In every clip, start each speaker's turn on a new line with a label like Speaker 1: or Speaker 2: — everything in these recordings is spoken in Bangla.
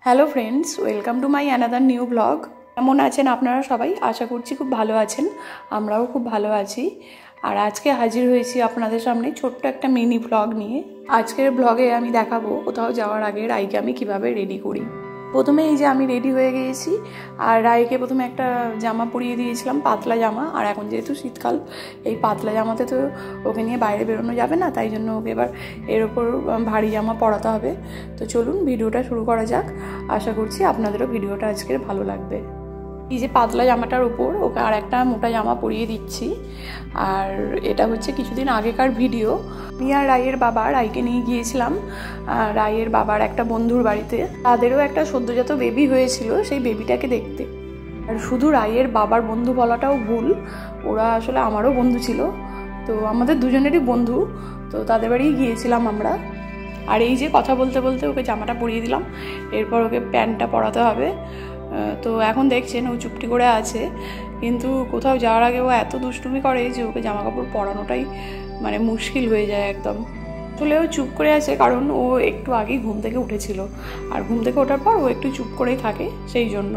Speaker 1: Hello friends, welcome to my another new blog. কেমন আছেন আপনারা সবাই? আশা করছি খুব ভালো আছেন। আমরাও খুব ভালো আছি। আর আজকে হাজির হয়েছি আপনাদের সামনে ছোট্ট একটা মিনি ব্লগ নিয়ে। আজকের ব্লগে আমি দেখাবো কোথাও যাওয়ার আগে রাইকে আমি কিভাবে রেডি করি। প্রথমে এই যে আমি রেডি হয়ে গিয়েছি, আর রাইকে প্রথমে একটা জামা পরিয়ে দিয়েছিলাম, পাতলা জামা। আর এখন যেহেতু শীতকাল, এই পাতলা জামাতে তো ওকে নিয়ে বাইরে বেরোনো যাবে না, তাই জন্য ওকে এবার এর ওপর ভারী জামা পরাতে হবে। তো চলুন ভিডিওটা শুরু করা যাক। আশা করছি আপনাদেরও ভিডিওটা আজকের ভালো লাগবে। এই যে পাতলা জামাটার উপর ওকে আর একটা মোটা জামা পরিয়ে দিচ্ছি। আর এটা হচ্ছে কিছুদিন আগেকার ভিডিও। আমি আর রাইয়ের বাবা রাইকে নিয়ে গিয়েছিলাম রাইয়ের বাবার একটা বন্ধুর বাড়িতে। তাদেরও একটা সদ্যজাত বেবি হয়েছিল, সেই বেবিটাকে দেখতে। আর শুধু রাইয়ের বাবার বন্ধু বলাটাও ভুল, ওরা আসলে আমারও বন্ধু ছিল। তো আমাদের দুজনেরই বন্ধু। তো তাদের বাড়ি গিয়েছিলাম আমরা। আর এই যে কথা বলতে বলতে ওকে জামাটা পরিয়ে দিলাম, এরপর ওকে প্যান্টটা পরাতে হবে। তো এখন দেখছেন ও চুপটি করে আছে, কিন্তু কোথাও যাওয়ার আগে ও এত দুষ্টুমি করে যে ওকে জামা কাপড় পরানোটাই মানে মুশকিল হয়ে যায় একদম। আসলে ও চুপ করে আছে কারণ ও একটু আগেই ঘুম থেকে উঠেছিল, আর ঘুম থেকে ওঠার পর ও একটু চুপ করেই থাকে, সেই জন্য।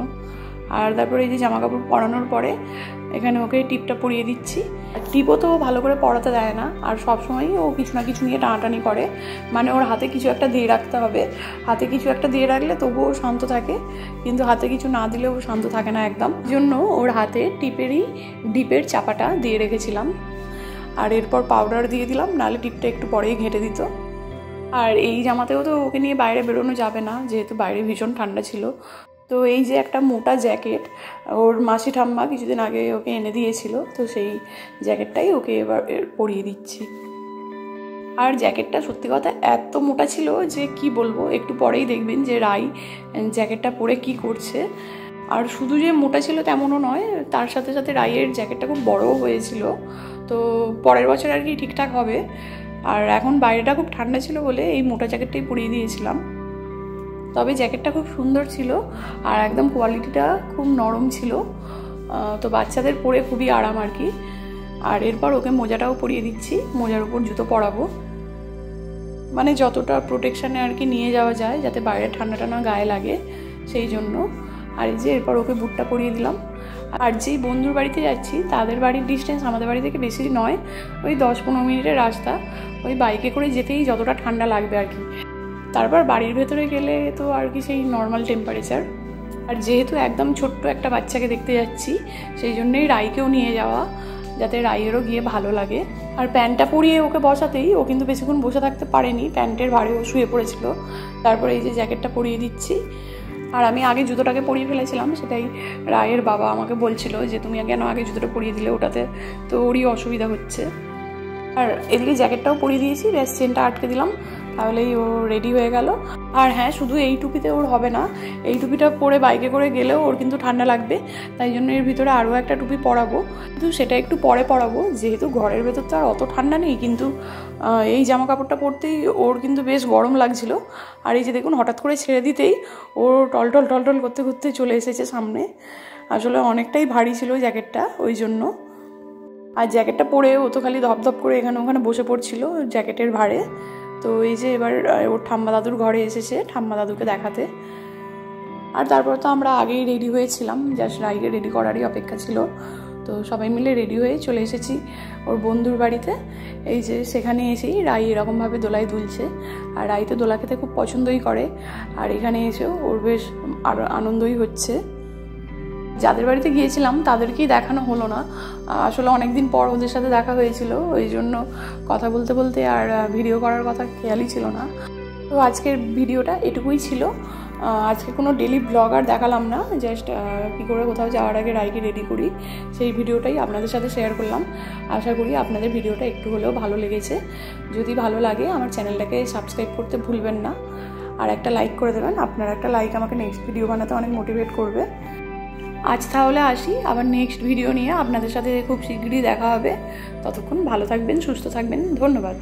Speaker 1: আর তারপরে এই যে জামা কাপড় পরানোর পরে এখানে ওকে টিপটা পরিয়ে দিচ্ছি। টিপও তো ভালো করে পরাতে দেয় না, আর সবসময়ই ও কিছু না কিছু নিয়ে টানাটানি করে। মানে ওর হাতে কিছু একটা দিয়ে রাখতে হবে, হাতে কিছু একটা দিয়ে রাখলে তবুও শান্ত থাকে, কিন্তু হাতে কিছু না দিলেও শান্ত থাকে না একদম। জন্য ওর হাতে ডিপের চাপাটা দিয়ে রেখেছিলাম। আর এরপর পাউডার দিয়ে দিলাম, নাহলে টিপটা একটু পরেই ঘেঁটে দিত। আর এই জামাতেও তো ওকে নিয়ে বাইরে বেরোনো যাবে না, যেহেতু বাইরে ভীষণ ঠান্ডা ছিল। তো এই যে একটা মোটা জ্যাকেট ওর মাসি ঠাম্মা কিছুদিন আগে ওকে এনে দিয়েছিল, তো সেই জ্যাকেটটাই ওকে এবার পরিয়ে দিচ্ছি। আর জ্যাকেটটা সত্যি কথা এত মোটা ছিল যে কি বলবো, একটু পরেই দেখবেন যে রাই জ্যাকেটটা পরে কি করছে। আর শুধু যে মোটা ছিল তেমনও নয়, তার সাথে সাথে রাইয়ের জ্যাকেটটা খুব বড়ও হয়েছিল। তো পরের বছর আর কি ঠিকঠাক হবে। আর এখন বাইরেটা খুব ঠান্ডা ছিল বলে এই মোটা জ্যাকেটটাই পরিয়ে দিয়েছিলাম। তবে জ্যাকেটটা খুব সুন্দর ছিল, আর একদম কোয়ালিটিটা খুব নরম ছিল। তো বাচ্চাদের পরে খুবই আরাম আর কি। আর এরপর ওকে মোজাটাও পরিয়ে দিচ্ছি, মোজার উপর জুতো পরাবো, মানে যতটা প্রোটেকশানে আর কি নিয়ে যাওয়া যায়, যাতে বাইরের ঠান্ডাটা না গায়ে লাগে, সেই জন্য। আর এই যে এরপর ওকে বুটটা পরিয়ে দিলাম। আর যেই বন্ধুর বাড়িতে যাচ্ছি তাদের বাড়ির ডিস্টেন্স আমাদের বাড়ি থেকে বেশি নয়, ওই 10-15 মিনিটের রাস্তা। ওই বাইকে করে যেতেই যতটা ঠান্ডা লাগবে আর কি। তারপর বাড়ির ভেতরে গেলে তো আর কি সেই নর্মাল টেম্পারেচার। আর যেহেতু একদম ছোট্ট একটা বাচ্চাকে দেখতে যাচ্ছি, সেই জন্যই রাইকেও নিয়ে যাওয়া, যাতে রাইয়েরও গিয়ে ভালো লাগে। আর প্যান্টটা পরিয়ে ওকে বসাতেই ও কিন্তু বেশিক্ষণ বসে থাকতে পারেনি, প্যান্টের ভারে ও শুয়ে পড়েছিল। তারপরে এই যে জ্যাকেটটা পরিয়ে দিচ্ছি। আর আমি আগে জুতোটাকে পরিয়ে ফেলেছিলাম, সেটাই রায়ের বাবা আমাকে বলছিল যে তুমি কেন আগে জুতোটা পরিয়ে দিলে, ওটাতে তো ওরই অসুবিধা হচ্ছে। আর এদিকে জ্যাকেটটাও পরিয়ে দিয়েছি, ব্যাস চেনটা আটকে দিলাম, তাহলেই ও রেডি হয়ে গেল। আর হ্যাঁ, শুধু এই টুপিতে ওর হবে না, এই টুপিটা পরে বাইকে করে গেলেও ওর কিন্তু ঠান্ডা লাগবে, তাই জন্য এর ভিতরে আরও একটা টুপি পরাবো, কিন্তু সেটা একটু পরে পরাবো, যেহেতু ঘরের ভেতর তো আর অত ঠান্ডা নেই। কিন্তু এই জামা কাপড়টা পরতেই ওর কিন্তু বেশ গরম লাগছিল। আর এই যে দেখুন, হঠাৎ করে ছেড়ে দিতেই ওর টলটল করতে করতে চলে এসেছে সামনে। আসলে অনেকটাই ভারী ছিল জ্যাকেটটা, ওই জন্য। আর জ্যাকেটটা পরে ও তো খালি ধপধপ করে এখানে ওখানে বসে পড়ছিল জ্যাকেটের ভারে। তো এই যে এবার ওর ঠাম্মা দাদুর ঘরে এসেছে ঠাম্মা দাদুকে দেখাতে। আর তারপর তো আমরা আগেই রেডি হয়েছিলাম, জাস্ট রাইকে রেডি করারই অপেক্ষা ছিল। তো সবাই মিলে রেডি হয়ে চলে এসেছি ওর বন্ধুর বাড়িতে। এই যে সেখানে এসেই রাই এরকমভাবে দোলায় দুলছে। আর রাই তো দোলা খেতে খুব পছন্দই করে, আর এখানে এসেও ওর বেশ আনন্দই হচ্ছে। যাদের বাড়িতে গিয়েছিলাম তাদেরকেই দেখানো হলো না, আসলে অনেকদিন পর ওদের সাথে দেখা হয়েছিল, ওই জন্য কথা বলতে বলতে আর ভিডিও করার কথা খেয়ালই ছিল না। তো আজকের ভিডিওটা এটুকুই ছিল। আজকে কোনো ডেলি ব্লগ আর দেখালাম না, জাস্ট কী করে কোথাও যাওয়ার আগে রাইকে রেডি করি সেই ভিডিওটাই আপনাদের সাথে শেয়ার করলাম। আশা করি আপনাদের ভিডিওটা একটু হলেও ভালো লেগেছে। যদি ভালো লাগে আমার চ্যানেলটাকে সাবস্ক্রাইব করতে ভুলবেন না, আর একটা লাইক করে দেবেন। আপনার একটা লাইক আমাকে নেক্সট ভিডিও বানাতে অনেক মোটিভেট করবে। আজ তাহলে আসি, আবার নেক্সট ভিডিও নিয়ে আপনাদের সাথে খুব শীঘ্রই দেখা হবে। ততক্ষণ ভালো থাকবেন, সুস্থ থাকবেন, ধন্যবাদ।